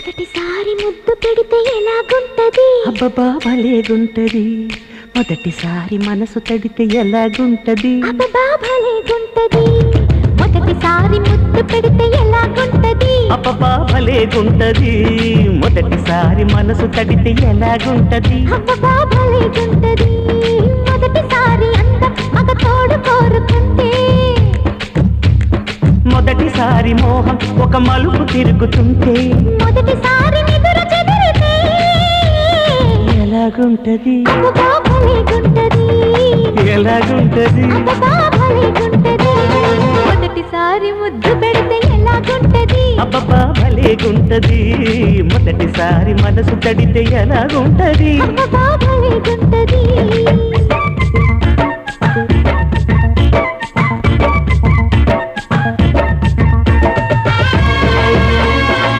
మొదటిసారి ముద్దు పెడితే ఎలాగుంటది అబ్బబ్బా భలేగుంటది మొదటిసారి మనసు తడితే ఎలాగుంటది అబ్బబ్బా భలేగుంటది మొదటిసారి ముద్దు పెడితే ఎలాగుంటది అబ్బబ్బా భలేగుంటది మొదటిసారి మనసు తడితే ఎలాగుంటది అబ్బబ్బా భలేగుంటది మొదటిసారి అందం మగ తోడు కోరుకుంటే మొదటిసారి మోహం ఒక మలుపు తిరుగుతుంటే మొదటిసారి నిదుర చెదిరితే ఎలాగుంటది అబ్బబ్బా భలేగుంటది ఎలాగుంటది అబ్బబ్బా భలేగుంటది మొదటిసారి ముద్దు పెడితే ఎలాగుంటది అబ్బబ్బా భలేగుంటది మొదటిసారి మనసు తడితే ఎలాగుంటది అబ్బబ్బా భలేగుంటది